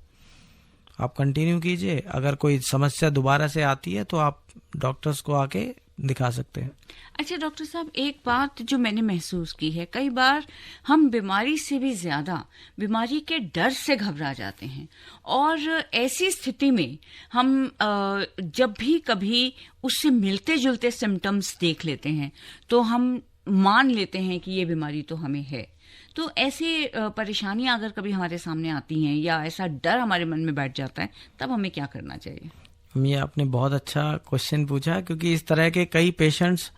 आप कंटिन्यू कीजिए। अगर कोई समस्या दोबारा से आती है तो आप डॉक्टर्स को आके दिखा सकते हैं। अच्छा डॉक्टर साहब, एक बात जो मैंने महसूस की है, कई बार हम बीमारी से भी ज्यादा बीमारी के डर से घबरा जाते हैं, और ऐसी स्थिति में हम जब भी कभी उससे मिलते जुलते सिम्टम्स देख लेते हैं तो हम मान लेते हैं कि ये बीमारी तो हमें है। तो ऐसे परेशानियां अगर कभी हमारे सामने आती हैं या ऐसा डर हमारे मन में बैठ जाता है, तब हमें क्या करना चाहिए? ये आपने बहुत अच्छा क्वेश्चन पूछा, क्योंकि इस तरह के कई पेशेंट्स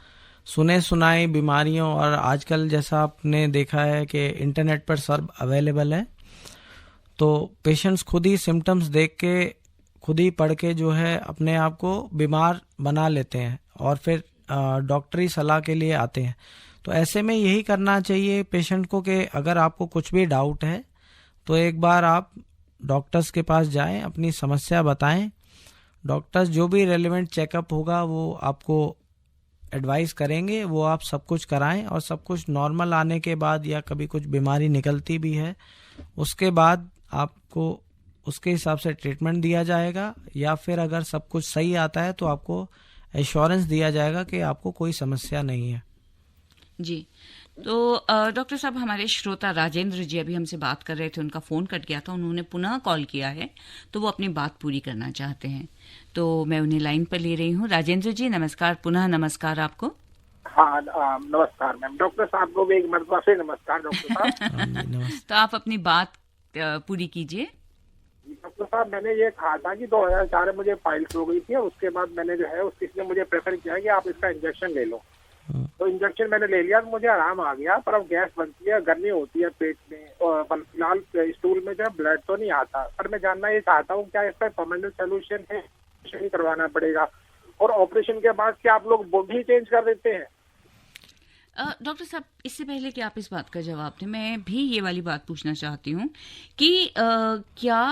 सुने सुनाए बीमारियों, और आजकल जैसा आपने देखा है कि इंटरनेट पर सब अवेलेबल है, तो पेशेंट्स खुद ही सिम्टम्स देख के खुद ही पढ़ के जो है अपने आप को बीमार बना लेते हैं और फिर डॉक्टरी सलाह के लिए आते हैं। तो ऐसे में यही करना चाहिए पेशेंट को कि अगर आपको कुछ भी डाउट है तो एक बार आप डॉक्टर्स के पास जाएं, अपनी समस्या बताएं। डॉक्टर्स जो भी रेलेवेंट चेकअप होगा वो आपको एडवाइस करेंगे, वो आप सब कुछ कराएं, और सब कुछ नॉर्मल आने के बाद या कभी कुछ बीमारी निकलती भी है उसके बाद आपको उसके हिसाब से ट्रीटमेंट दिया जाएगा, या फिर अगर सब कुछ सही आता है तो आपको एश्योरेंस दिया जाएगा कि आपको कोई समस्या नहीं है। जी, तो डॉक्टर साहब, हमारे श्रोता राजेंद्र जी अभी हमसे बात कर रहे थे, उनका फोन कट गया था, उन्होंने पुनः कॉल किया है तो वो अपनी बात पूरी करना चाहते हैं, तो मैं उन्हें लाइन पर ले रही हूँ। राजेंद्र जी नमस्कार, पुनः नमस्कार आपको। हाँ नमस्कार मैम। डॉक्टर साहब को भी एक मरतबा से नमस्कार डॉक्टर साहब। तो आप अपनी बात पूरी कीजिए। डॉक्टर साहब, मैंने ये कहा था कि 2004 में मुझे पाइल्स हो गई थी, उसके बाद मैंने जो है किसी ने मुझे प्रेफर किया कि आप इसका इंजेक्शन ले लो, तो इंजेक्शन मैंने ले लिया तो मुझे आराम आ गया। पर अब गैस बनती है, गर्मी होती है पेट में, और फिलहाल स्टूल में जो है ब्लड तो नहीं आता। पर मैं जानना ये चाहता हूँ क्या इसका परमानेंट सोल्यूशन है, ऑपरेशन करवाना पड़ेगा, और ऑपरेशन के बाद क्या आप लोग बॉडी चेंज कर देते हैं? डॉक्टर साहब, इससे पहले कि आप इस बात का जवाब दें, मैं भी ये वाली बात पूछना चाहती हूँ कि क्या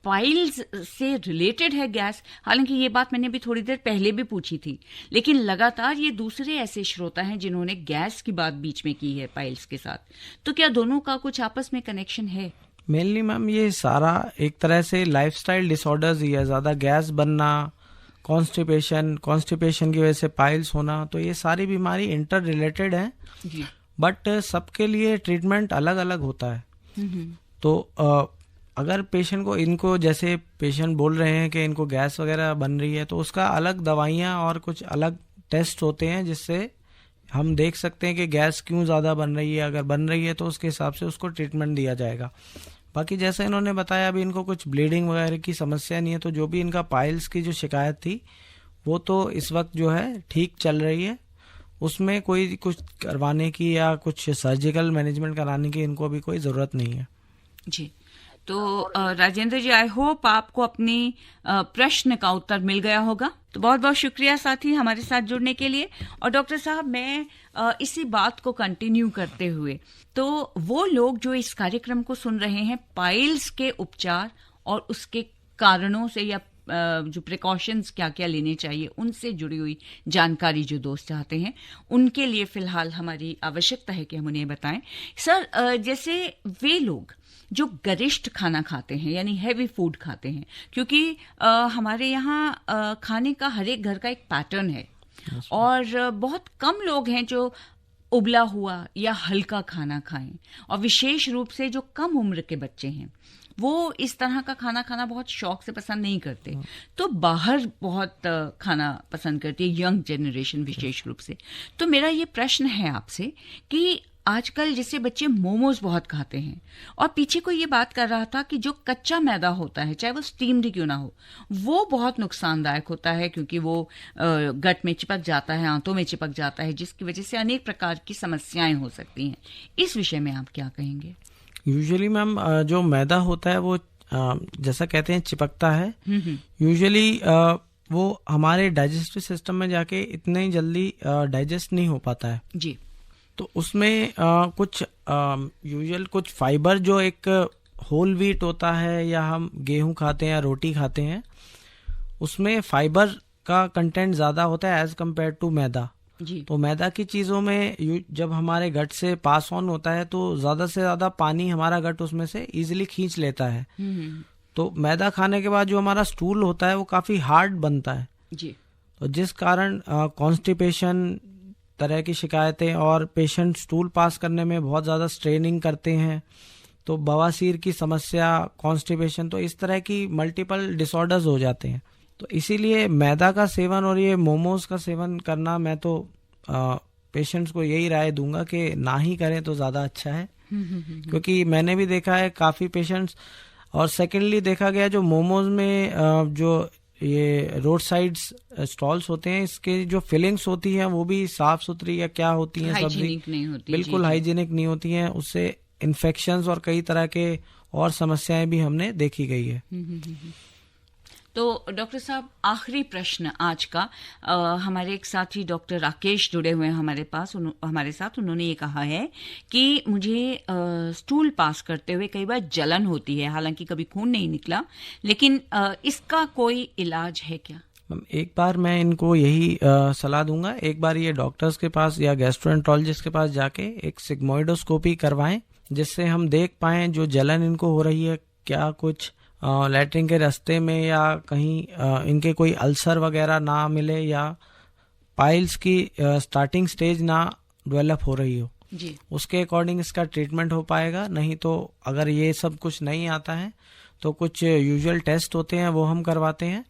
पाइल्स से रिलेटेड है गैस? हालांकि ये बात मैंने भी थोड़ी देर पहले भी पूछी थी, लेकिन लगातार ये दूसरे ऐसे श्रोता हैं जिन्होंने गैस की बात बीच में की है पाइल्स के साथ, तो क्या दोनों का कुछ आपस में कनेक्शन है? मेनली मैम ये सारा एक तरह से लाइफस्टाइल डिसऑर्डर्स ही है, ज्यादा गैस बनना, कॉन्स्टिपेशन की वजह से पाइल्स होना, तो ये सारी बीमारी इंटर रिलेटेड है, बट सबके लिए ट्रीटमेंट अलग अलग होता है। तो अगर पेशेंट को इनको जैसे पेशेंट बोल रहे हैं कि इनको गैस वगैरह बन रही है, तो उसका अलग दवाइयाँ और कुछ अलग टेस्ट होते हैं जिससे हम देख सकते हैं कि गैस क्यों ज़्यादा बन रही है। अगर बन रही है तो उसके हिसाब से उसको ट्रीटमेंट दिया जाएगा। बाकी जैसे इन्होंने बताया अभी इनको कुछ ब्लीडिंग वगैरह की समस्या नहीं है, तो जो भी इनका पाइल्स की जो शिकायत थी वो तो इस वक्त जो है ठीक चल रही है, उसमें कोई कुछ करवाने की या कुछ सर्जिकल मैनेजमेंट कराने की इनको अभी कोई ज़रूरत नहीं है। जी, तो राजेंद्र जी, आई होप आपको अपनी प्रश्न का उत्तर मिल गया होगा। तो बहुत बहुत शुक्रिया साथी हमारे साथ जुड़ने के लिए। और डॉक्टर साहब, मैं इसी बात को कंटिन्यू करते हुए, तो वो लोग जो इस कार्यक्रम को सुन रहे हैं पाइल्स के उपचार और उसके कारणों से या जो प्रिकॉशंस क्या क्या लेने चाहिए, उनसे जुड़ी हुई जानकारी जो दोस्त चाहते हैं उनके लिए फिलहाल हमारी आवश्यकता है कि हम उन्हें बताएं। सर, जैसे वे लोग जो गरिष्ठ खाना खाते हैं यानी हैवी फूड खाते हैं, क्योंकि हमारे यहाँ खाने का हर एक घर का एक पैटर्न है और बहुत कम लोग हैं जो उबला हुआ या हल्का खाना खाएं, और विशेष रूप से जो कम उम्र के बच्चे हैं वो इस तरह का खाना खाना बहुत शौक से पसंद नहीं करते, तो बाहर बहुत खाना पसंद करती है यंग जनरेशन विशेष रूप से। तो मेरा ये प्रश्न है आपसे कि आजकल जैसे बच्चे मोमोज बहुत खाते हैं, और पीछे कोई ये बात कर रहा था कि जो कच्चा मैदा होता है चाहे वो स्टीम्ड क्यों ना हो, वो बहुत नुकसानदायक होता है क्योंकि वो गट में चिपक जाता है, आंतों में चिपक जाता है, जिसकी वजह से अनेक प्रकार की समस्याएं हो सकती हैं। इस विषय में आप क्या कहेंगे? यूजुअली मैम जो मैदा होता है वो जैसा कहते हैं चिपकता है, यूजुअली वो हमारे डाइजेस्टिव सिस्टम में जाके इतने जल्दी डाइजेस्ट नहीं हो पाता है जी। तो उसमें कुछ यूजुअल कुछ फाइबर जो एक होल व्हीट होता है या हम गेहूं खाते हैं या रोटी खाते हैं, उसमें फाइबर का कंटेंट ज़्यादा होता है एज कम्पेयर टू मैदा जी। तो मैदा की चीज़ों में जब हमारे गट से पास ऑन होता है तो ज़्यादा से ज़्यादा पानी हमारा गट उसमें से इजीली खींच लेता है। तो मैदा खाने के बाद जो हमारा स्टूल होता है वो काफ़ी हार्ड बनता है जी। तो जिस कारण कॉन्स्टिपेशन तरह की शिकायतें, और पेशेंट स्टूल पास करने में बहुत ज़्यादा स्ट्रेनिंग करते हैं, तो बवासीर की समस्या, कॉन्स्टिपेशन, तो इस तरह की मल्टीपल डिसऑर्डर्स हो जाते हैं। तो इसीलिए मैदा का सेवन और ये मोमोज का सेवन करना, मैं तो पेशेंट्स को यही राय दूंगा कि ना ही करें तो ज़्यादा अच्छा है, क्योंकि मैंने भी देखा है काफ़ी पेशेंट्स। और सेकेंडली देखा गया जो मोमोज में जो ये रोड साइड्स स्टॉल्स होते हैं, इसके जो फिलिंग्स होती हैं वो भी साफ सुथरी या क्या होती हैं, सब्जी नहीं होती, बिल्कुल हाइजीनिक नहीं होती हैं, उससे इन्फेक्शंस और कई तरह के और समस्याएं भी हमने देखी गई है। तो डॉक्टर साहब, आखिरी प्रश्न आज का, हमारे एक साथी डॉक्टर राकेश जुड़े हुए हैं हमारे साथ। उन्होंने ये कहा है कि मुझे स्टूल पास करते हुए कई बार जलन होती है, हालांकि कभी खून नहीं निकला, लेकिन इसका कोई इलाज है क्या? एक बार मैं इनको यही सलाह दूंगा, एक बार ये डॉक्टर्स के पास या गैस्ट्रोएंटरोलॉजिस्ट के पास जाके एक सिग्मोइडोस्कोपी करवाएं, जिससे हम देख पाएं जो जलन इनको हो रही है क्या कुछ लैट्रिन के रास्ते में या कहीं इनके कोई अल्सर वगैरह ना मिले या पाइल्स की स्टार्टिंग स्टेज ना डेवलप हो रही हो जी। उसके अकॉर्डिंग इसका ट्रीटमेंट हो पाएगा। नहीं तो अगर ये सब कुछ नहीं आता है तो कुछ यूजुअल टेस्ट होते हैं वो हम करवाते हैं।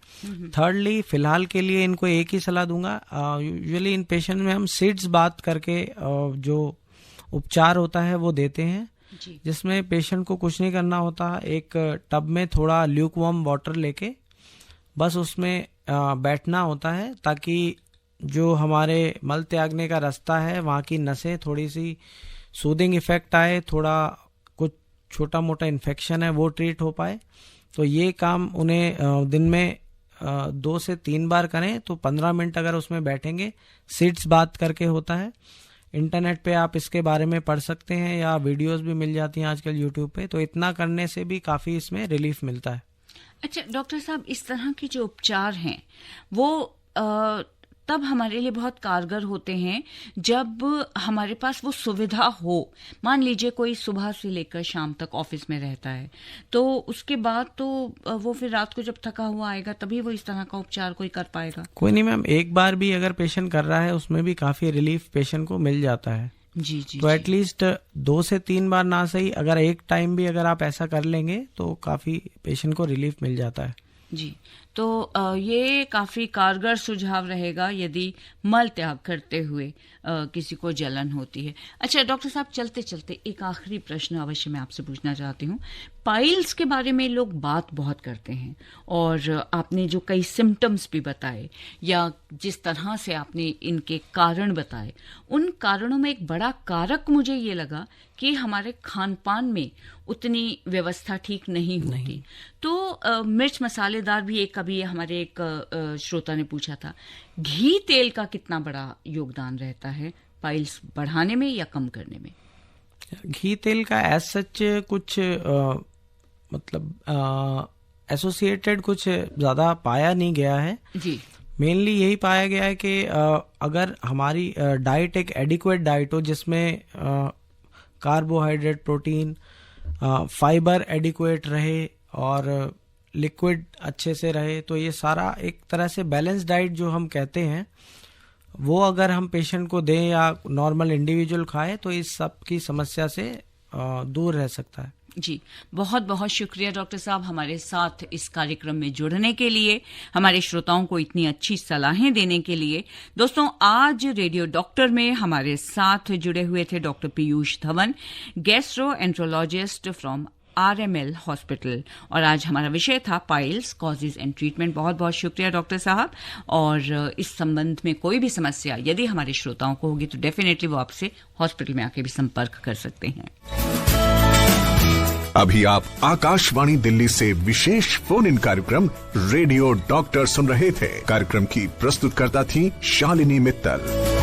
थर्डली, फिलहाल के लिए इनको एक ही सलाह दूंगा, यूजुअली इन पेशेंट में हम सीड्स बात करके जो उपचार होता है वो देते हैं, जिसमें पेशेंट को कुछ नहीं करना होता, एक टब में थोड़ा ल्यूकवार्म वाटर लेके बस उसमें बैठना होता है, ताकि जो हमारे मल त्यागने का रास्ता है वहाँ की नसें थोड़ी सी सूदिंग इफेक्ट आए, थोड़ा कुछ छोटा मोटा इन्फेक्शन है वो ट्रीट हो पाए। तो ये काम उन्हें दिन में 2 से 3 बार करें तो 15 मिनट अगर उसमें बैठेंगे, सीट्स बात करके होता है। इंटरनेट पे आप इसके बारे में पढ़ सकते हैं या वीडियोस भी मिल जाती हैं आजकल यूट्यूब पे, तो इतना करने से भी काफ़ी इसमें रिलीफ मिलता है। अच्छा डॉक्टर साहब, इस तरह के जो उपचार हैं वो तब हमारे लिए बहुत कारगर होते हैं जब हमारे पास वो सुविधा हो। मान लीजिए कोई सुबह से लेकर शाम तक ऑफिस में रहता है, तो उसके बाद तो वो फिर रात को जब थका हुआ आएगा तभी वो इस तरह का उपचार कोई कर पाएगा? कोई नहीं मैम, एक बार भी अगर पेशेंट कर रहा है उसमें भी काफ़ी रिलीफ पेशेंट को मिल जाता है। जी जी। तो एटलीस्ट 2 से 3 बार ना सही, अगर एक टाइम भी अगर आप ऐसा कर लेंगे तो काफ़ी पेशेंट को रिलीफ मिल जाता है। जी, तो ये काफ़ी कारगर सुझाव रहेगा यदि मल त्याग करते हुए किसी को जलन होती है। अच्छा डॉक्टर साहब, चलते चलते एक आखिरी प्रश्न अवश्य मैं आपसे पूछना चाहती हूँ। पाइल्स के बारे में लोग बात बहुत करते हैं, और आपने जो कई सिम्टम्स भी बताए या जिस तरह से आपने इनके कारण बताए, उन कारणों में एक बड़ा कारक मुझे ये लगा कि हमारे खान पान में उतनी व्यवस्था ठीक नहीं होती। तो मिर्च मसालेदार भी कभी हमारे एक श्रोता ने पूछा था, घी तेल का कितना बड़ा योगदान रहता है पाइल्स बढ़ाने में या कम करने में? घी तेल का एज सच कुछ मतलब एसोसिएटेड कुछ ज़्यादा पाया नहीं गया है जी। मेनली यही पाया गया है कि अगर हमारी डाइट एक एडिक्वेट डाइट हो जिसमें कार्बोहाइड्रेट, प्रोटीन, फाइबर एडिक्वेट रहे और लिक्विड अच्छे से रहे, तो ये सारा एक तरह से बैलेंस डाइट जो हम कहते हैं वो अगर हम पेशेंट को दें या नॉर्मल इंडिविजुअल खाए तो इस सब की समस्या से दूर रह सकता है। जी, बहुत बहुत शुक्रिया डॉक्टर साहब हमारे साथ इस कार्यक्रम में जुड़ने के लिए, हमारे श्रोताओं को इतनी अच्छी सलाहें देने के लिए। दोस्तों, आज रेडियो डॉक्टर में हमारे साथ जुड़े हुए थे doctor Piyush Dhawan, gastroenterologist from RML hospital, और आज हमारा विषय था पाइल्स, कॉजेज एंड ट्रीटमेंट। बहुत बहुत शुक्रिया डॉक्टर साहब। और इस संबंध में कोई भी समस्या यदि हमारे श्रोताओं को होगी तो डेफिनेटली वो आपसे हॉस्पिटल में आके भी संपर्क कर सकते हैं। अभी आप आकाशवाणी दिल्ली से विशेष फोन इन कार्यक्रम रेडियो डॉक्टर सुन रहे थे। कार्यक्रम की प्रस्तुतकर्ता थी शालिनी मित्तल।